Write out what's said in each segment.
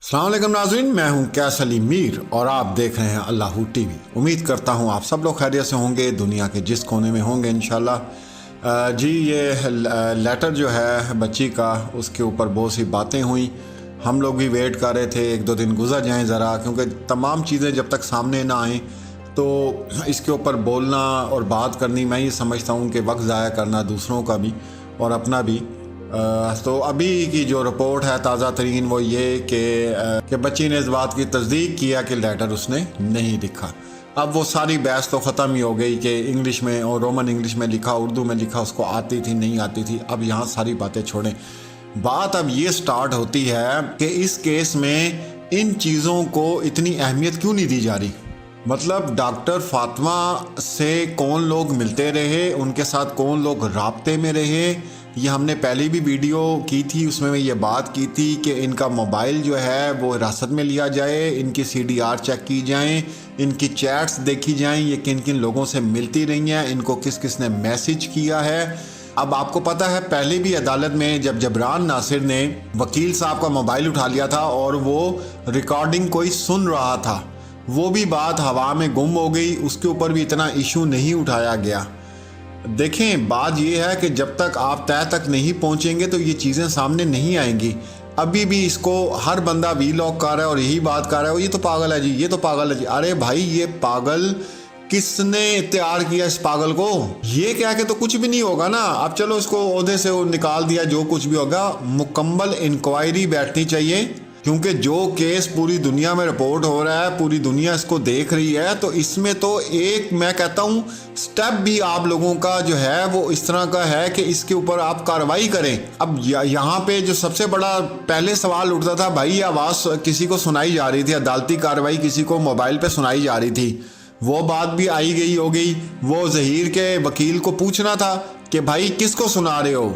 अस्सलाम वालेकुम नाज़रीन, मैं हूं कैसल मीर और आप देख रहे हैं अल्लाहू टीवी। उम्मीद करता हूं आप सब लोग खैरियत से होंगे, दुनिया के जिस कोने में होंगे इंशाल्लाह। जी ये लेटर जो है बच्ची का, उसके ऊपर बहुत सी बातें हुई। हम लोग भी वेट कर रहे थे एक दो दिन गुजर जाएं ज़रा, क्योंकि तमाम चीज़ें जब तक सामने ना आएँ तो इसके ऊपर बोलना और बात करनी, मैं ये समझता हूँ कि वक्त ज़ाया करना दूसरों का भी और अपना भी। तो अभी की जो रिपोर्ट है ताज़ा तरीन वो ये कि बच्ची ने इस बात की तस्दीक किया कि लेटर उसने नहीं लिखा। अब वो सारी बहस तो ख़त्म ही हो गई कि इंग्लिश में और रोमन इंग्लिश में लिखा, उर्दू में लिखा, उसको आती थी नहीं आती थी। अब यहाँ सारी बातें छोड़ें, बात अब ये स्टार्ट होती है कि इस केस में इन चीज़ों को इतनी अहमियत क्यों नहीं दी जा रही। मतलब डॉक्टर फातिमा से कौन लोग मिलते रहे, उनके साथ कौन लोग राब्ते में रहे, ये हमने पहले भी वीडियो की थी, उसमें मैं ये बात की थी कि इनका मोबाइल जो है वो हिरासत में लिया जाए, इनकी CDR चेक की जाएं, इनकी चैट्स देखी जाएं, ये किन किन लोगों से मिलती रही हैं, इनको किस किस ने मैसेज किया है। अब आपको पता है पहले भी अदालत में जब जबरान नासिर ने वकील साहब का मोबाइल उठा लिया था और वो रिकॉर्डिंग कोई सुन रहा था, वो भी बात हवा में गुम हो गई, उसके ऊपर भी इतना इशू नहीं उठाया गया। देखें, बात यह है कि जब तक आप तय तक नहीं पहुंचेंगे तो ये चीज़ें सामने नहीं आएंगी। अभी भी इसको हर बंदा वीलॉग कर रहा है और यही बात कर रहा है, ये तो पागल है जी, ये तो पागल है जी। अरे भाई, ये पागल किसने तैयार किया इस पागल को? ये क्या कि तो कुछ भी नहीं होगा ना। अब चलो इसको ओहदे से वो निकाल दिया, जो कुछ भी होगा मुकम्मल इंक्वायरी बैठनी चाहिए, क्योंकि जो केस पूरी दुनिया में रिपोर्ट हो रहा है, पूरी दुनिया इसको देख रही है, तो इसमें तो एक मैं कहता हूँ स्टेप भी आप लोगों का जो है वो इस तरह का है कि इसके ऊपर आप कार्रवाई करें। अब यहाँ पे जो सबसे बड़ा पहले सवाल उठता था, भाई आवाज़ किसी को सुनाई जा रही थी, अदालती कार्रवाई किसी को मोबाइल पे सुनाई जा रही थी, वो बात भी आई गई हो गई। वो जहीर के वकील को पूछना था कि भाई किसको सुना रहे हो,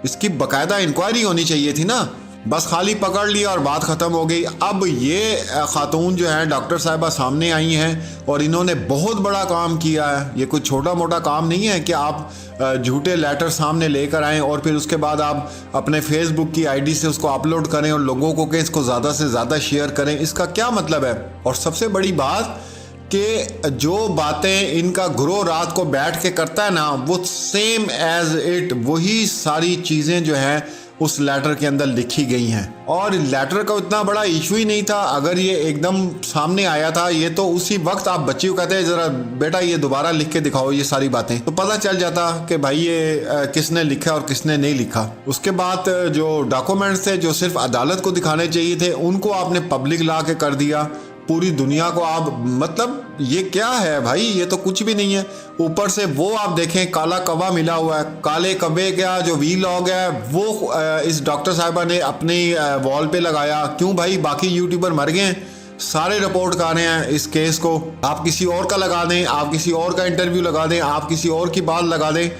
इसकी बाकायदा इंक्वायरी होनी चाहिए थी ना। बस खाली पकड़ लिया और बात ख़त्म हो गई। अब ये खातून जो है डॉक्टर साहिबा सामने आई हैं और इन्होंने बहुत बड़ा काम किया है। ये कोई छोटा मोटा काम नहीं है कि आप झूठे लेटर सामने लेकर आएँ और फिर उसके बाद आप अपने फेसबुक की ID से उसको अपलोड करें और लोगों को कि इसको ज़्यादा से ज़्यादा शेयर करें। इसका क्या मतलब है? और सबसे बड़ी बात कि जो बातें इनका ग्रोह रात को बैठ के करता है ना, वो सेम एज इट वही सारी चीज़ें जो हैं उस लेटर के अंदर लिखी गई हैं। और लेटर का इतना बड़ा इशू ही नहीं था। अगर ये एकदम सामने आया था, ये तो उसी वक्त आप बच्ची को कहते हैं ज़रा बेटा ये दोबारा लिख के दिखाओ ये सारी बातें, तो पता चल जाता कि भाई ये किसने लिखा और किसने नहीं लिखा। उसके बाद जो डॉक्यूमेंट्स थे जो सिर्फ अदालत को दिखाने चाहिए थे, उनको आपने पब्लिक ला के कर दिया, पूरी दुनिया को आप, मतलब ये क्या है भाई? ये तो कुछ भी नहीं है। ऊपर से वो आप देखें काला कवा मिला हुआ है। काले कवे का जो वीलॉग है वो इस डॉक्टर साहिबा ने अपनी वॉल पे लगाया। क्यों भाई? बाकी यूट्यूबर मर गए हैं, सारे रिपोर्ट कर रहे हैं इस केस को। आप किसी और का लगा दें, आप किसी और का इंटरव्यू लगा दें, आप किसी और की बात लगा दें,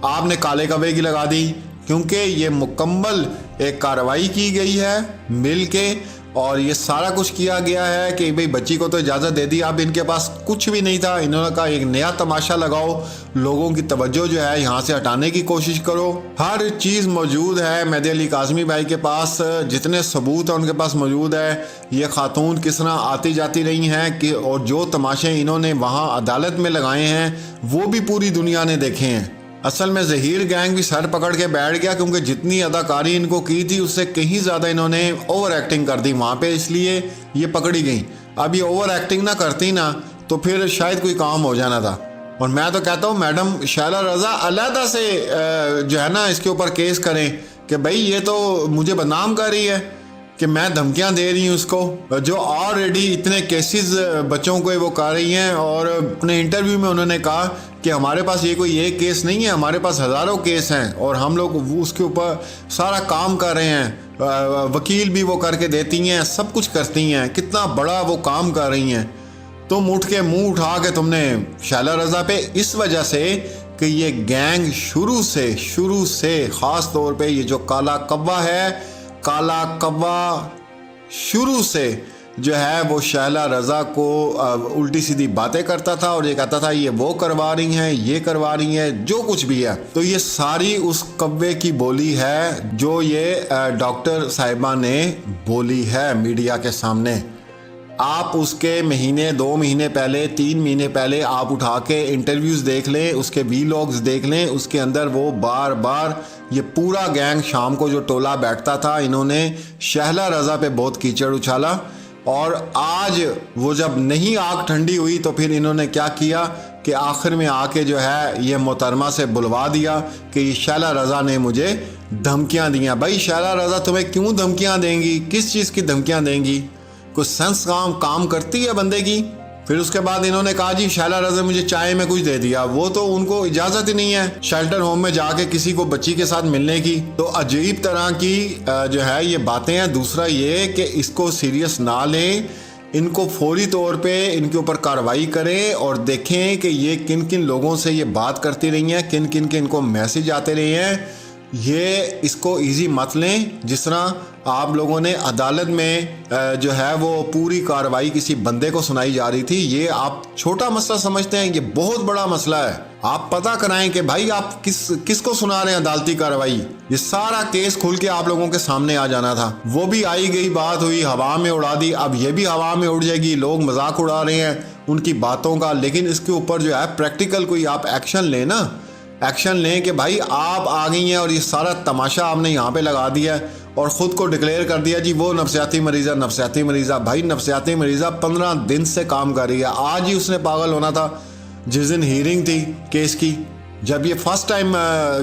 आपने काले कवे की लगा दी, क्योंकि ये मुकम्मल एक कार्रवाई की गई है मिल के, और ये सारा कुछ किया गया है कि भाई बच्ची को तो इजाज़त दे दी। अब इनके पास कुछ भी नहीं था, इन्होंने कहा एक नया तमाशा लगाओ, लोगों की तवज्जो जो है यहाँ से हटाने की कोशिश करो। हर चीज़ मौजूद है मेहदी अली काज़मी भाई के पास, जितने सबूत हैं उनके पास मौजूद है। ये खातून किस तरह आती जाती रही हैं कि, और जो तमाशे इन्होंने वहाँ अदालत में लगाए हैं वो भी पूरी दुनिया ने देखे हैं। असल में ज़हीर गैंग भी सर पकड़ के बैठ गया, क्योंकि जितनी अदाकारी इनको की थी उससे कहीं ज़्यादा इन्होंने ओवर एक्टिंग कर दी वहाँ पे, इसलिए ये पकड़ी गई। अब ये ओवर एक्टिंग ना करती ना तो फिर शायद कोई काम हो जाना था। और मैं तो कहता हूँ मैडम शैला रज़ा अलहदा से जो है ना इसके ऊपर केस करें कि भाई ये तो मुझे बदनाम कर रही है कि मैं धमकियां दे रही हूँ उसको, जो ऑलरेडी इतने केसेस बच्चों को वो कर रही हैं। और अपने इंटरव्यू में उन्होंने कहा कि हमारे पास ये कोई एक केस नहीं है, हमारे पास हज़ारों केस हैं और हम लोग उसके ऊपर सारा काम कर रहे हैं, वकील भी वो करके देती हैं, सब कुछ करती हैं, कितना बड़ा वो काम कर रही हैं। तुम उठ के मुंह उठा के तुमने शैला रज़ा पे, इस वजह से कि ये गैंग शुरू से ख़ास तौर पे ये जो काला कव्वा है, काला कव्वा शुरू से जो है वो शहला रज़ा को उल्टी सीधी बातें करता था और ये कहता था ये वो करवा रही हैं, ये करवा रही हैं, जो कुछ भी है। तो ये सारी उस कव्वे की बोली है जो ये डॉक्टर साहिबा ने बोली है मीडिया के सामने। आप उसके महीने, 2 महीने पहले, 3 महीने पहले आप उठा के इंटरव्यूज़ देख लें, उसके वीलॉग्स देख लें, उसके अंदर वो बार बार ये पूरा गैंग शाम को जो टोला बैठता था, इन्होंने शहला रज़ा पे बहुत कीचड़ उछाला। और आज वो जब नहीं आग ठंडी हुई तो फिर इन्होंने क्या किया कि आखिर में आके जो है ये मोहतरमा से बुलवा दिया कि ये शहला रज़ा ने मुझे धमकियां दियां। भाई शहला रज़ा तुम्हें क्यों धमकियां देंगी, किस चीज़ की धमकियां देंगी? कुछ सेंस काम करती है बंदे की। फिर उसके बाद इन्होंने कहा जी शहला रज़ा मुझे चाय में कुछ दे दिया। वो तो उनको इजाज़त ही नहीं है शेल्टर होम में जाके किसी को बच्ची के साथ मिलने की। तो अजीब तरह की जो है ये बातें हैं। दूसरा ये कि इसको सीरियस ना लें, इनको फौरी तौर पे इनके ऊपर कार्रवाई करें और देखें कि ये किन किन लोगों से ये बात करती रही हैं, किन किन के इनको मैसेज आते रहे हैं। ये इसको इजी मत लें। जिस तरह आप लोगों ने अदालत में जो है वो पूरी कार्रवाई किसी बंदे को सुनाई जा रही थी, ये आप छोटा मसला समझते हैं, ये बहुत बड़ा मसला है। आप पता कराएं कि भाई आप किसको सुना रहे हैं अदालती कार्रवाई। ये सारा केस खुल के आप लोगों के सामने आ जाना था। वो भी आई गई बात हुई, हवा में उड़ा दी, अब ये भी हवा में उड़ जाएगी। लोग मजाक उड़ा रहे हैं उनकी बातों का, लेकिन इसके ऊपर जो है प्रैक्टिकल कोई आप एक्शन लें ना, एक्शन लें कि भाई आप आ गई हैं और ये सारा तमाशा आपने यहाँ पे लगा दिया है और ख़ुद को डिक्लेयर कर दिया जी वो नफसियाती मरीज़ा। भाई नफसियाती मरीज़ा 15 दिन से काम कर रही है। आज ही उसने पागल होना था जिस दिन हीयरिंग थी केस की। जब ये फर्स्ट टाइम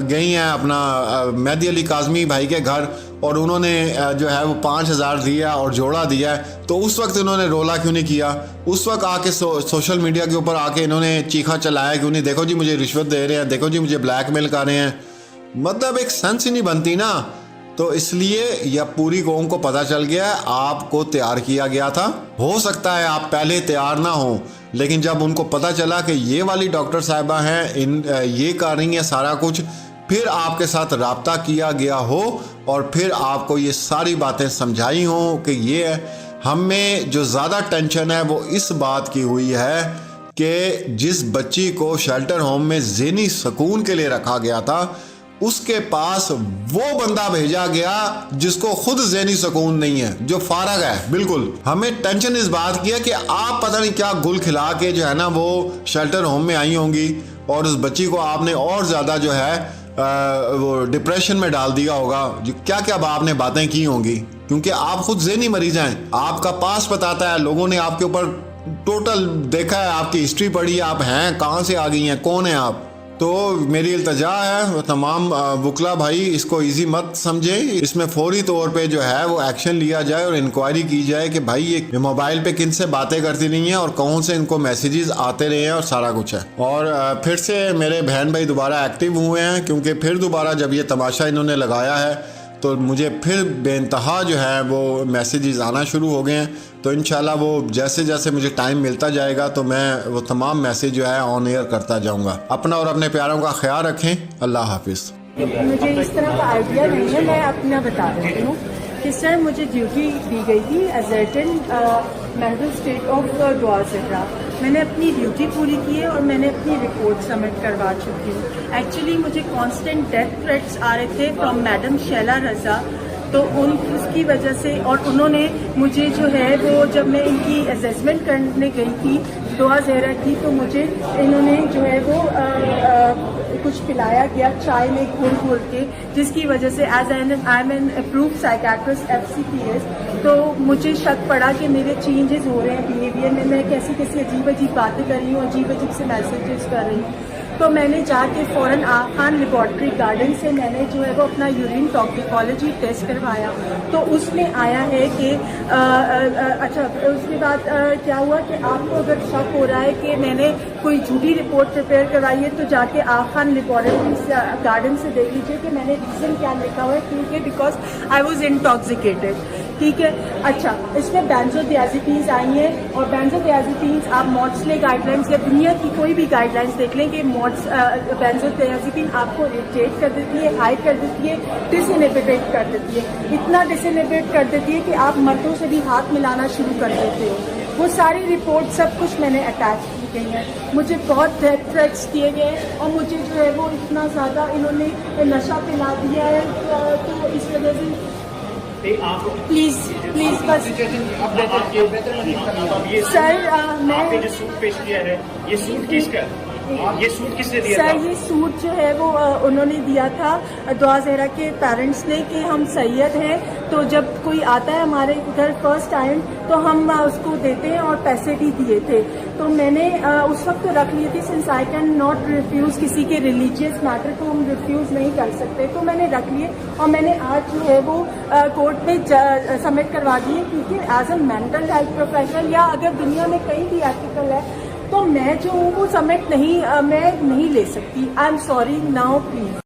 गई हैं अपना मेहदी अली काज़मी भाई के घर और उन्होंने जो है वो 5,000 दिया और जोड़ा दिया है, तो उस वक्त इन्होंने रोला क्यों नहीं किया? उस वक्त आके सोशल मीडिया के ऊपर आके इन्होंने चीखा चलाया क्यों नहीं? देखो जी मुझे रिश्वत दे रहे हैं, देखो जी मुझे ब्लैकमेल कर रहे हैं। मतलब एक सेंस ही नहीं बनती ना। तो इसलिए यह पूरी कौम को पता चल गया है, आपको तैयार किया गया था। हो सकता है आप पहले तैयार ना हो, लेकिन जब उनको पता चला कि ये वाली डॉक्टर साहिबा हैं, ये कर रही हैं सारा कुछ, फिर आपके साथ रब्ता किया गया हो और फिर आपको ये सारी बातें समझाई हों कि ये हमें जो ज़्यादा टेंशन है वो इस बात की हुई है कि जिस बच्ची को शेल्टर होम में ज़हनी सुकून के लिए रखा गया था, उसके पास वो बंदा भेजा गया जिसको खुद ज़हनी सुकून नहीं है, जो फारग है बिल्कुल। हमें टेंशन इस बात की है कि आप पता नहीं क्या गुल खिला के जो है ना वो शेल्टर होम में आई होंगी और उस बच्ची को आपने और ज़्यादा जो है वो डिप्रेशन में डाल दिया होगा। क्या क्या आपने बातें की होंगी, क्योंकि आप खुद ज़हनी मरीज हैं। आपका पास बताता है, लोगों ने आपके ऊपर टोटल देखा है, आपकी हिस्ट्री पढ़ी है, आप हैं कहाँ से आ गई हैं, कौन है आप। तो मेरी इल्तजा है तमाम वकला भाई, इसको इजी मत समझे, इसमें फौरी तौर पे जो है वो एक्शन लिया जाए और इंक्वायरी की जाए कि भाई ये मोबाइल पे किन से बातें करती नहीं है और कौन से इनको मैसेजेस आते रहे हैं और सारा कुछ है। और फिर से मेरे बहन भाई दोबारा एक्टिव हुए हैं, क्योंकि फिर दोबारा जब ये तमाशा इन्होंने लगाया है तो मुझे फिर बेइंतहा जो है वो मैसेजेस आना शुरू हो गए हैं। तो इंशाल्लाह वो जैसे जैसे मुझे टाइम मिलता जाएगा तो मैं वो तमाम मैसेज जो है ऑन एयर करता जाऊंगा। अपना और अपने प्यारों का ख्याल रखें। अल्लाह हाफिज़। मुझे इस तरह का आइडिया नहीं है, मैं अपना बता रही हूँ। किस तरह मुझे ड्यूटी दी गई थी एज मेंटल स्टेट ऑफ दुआ ज़हरा। मैंने अपनी ड्यूटी पूरी की है और मैंने अपनी रिपोर्ट सबमिट करवा चुकी हूँ। एक्चुअली मुझे कांस्टेंट डेथ थ्रेट्स आ रहे थे फ्रॉम मैडम शहला रज़ा, तो उसकी वजह से, और उन्होंने मुझे जो है वो जब मैं इनकी असेसमेंट करने गई थी दुआ ज़हरा की, तो मुझे इन्होंने जो है वो कुछ पिलाया गया चाय में घोल के, जिसकी वजह से as I am an approved psychiatrist FCPS, तो मुझे शक पड़ा कि मेरे चेंजेस हो रहे हैं बिहेवियर में, मैं कैसी कैसी अजीब अजीब बातें कर रही हूँ, अजीब अजीब से मैसेजेस कर रही हूँ। तो मैंने जाके फ़ौरन खान लेबॉर्ट्री गार्डन से मैंने जो है वो अपना यूरिन टॉक्सिकोलॉजी टेस्ट करवाया, तो उसमें आया है कि अच्छा, उसके बाद क्या हुआ कि आपको अगर शक हो रहा है कि मैंने कोई झूठी रिपोर्ट प्रिपेयर करवाई है तो जाके खान लेबॉर्ट्री गार्डन से देख लीजिए कि मैंने रीज़न क्या लिखा हुआ है, क्योंकि बिकॉज आई वॉज इंटॉक्सिकेटेड। ठीक है। अच्छा, इसमें बेंजोडियाज़ेपिन्स आई हैं और बेंजोडियाज़ेपिन्स आप मॉड्सले गाइडलाइंस या दुनिया की कोई भी गाइडलाइंस देख लें कि बेंजोडियाज़ेपिन आपको इरिटेट कर देती है, हाई कर देती है, डिसइनहिबिट कर देती है, इतना डिसइनहिबिट कर देती है कि आप मर्दों से भी हाथ मिलाना शुरू कर देते हो। वो सारी रिपोर्ट सब कुछ मैंने अटैच की गई है। मुझे बहुत डेथ थ्रेट्स किए गए हैं और मुझे जो है वो इतना ज़्यादा इन्होंने नशा पिला दिया है, तो इस वजह से प्लीज बस सर, मैं जो सूट पेश किया है ये सूट किसका, ये सूट किसने दिया सर था? ये सूट जो है वो उन्होंने दिया था दुआ ज़हरा के पेरेंट्स ने कि हम सैयद हैं, तो जब कोई आता है हमारे घर फर्स्ट टाइम तो हम उसको देते हैं और पैसे भी दिए थे। तो मैंने उस वक्त तो रख लिए थे, since I can not refuse किसी के रिलीजियस मैटर को हम रिफ्यूज़ नहीं कर सकते, तो मैंने रख लिए और मैंने आज जो है वो कोर्ट में सबमिट करवा दिए, क्योंकि as a mental health professional या अगर दुनिया में कहीं भी एथिकल है तो मैं जो हूँ वो सबमिट नहीं मैं नहीं ले सकती। I am sorry now please.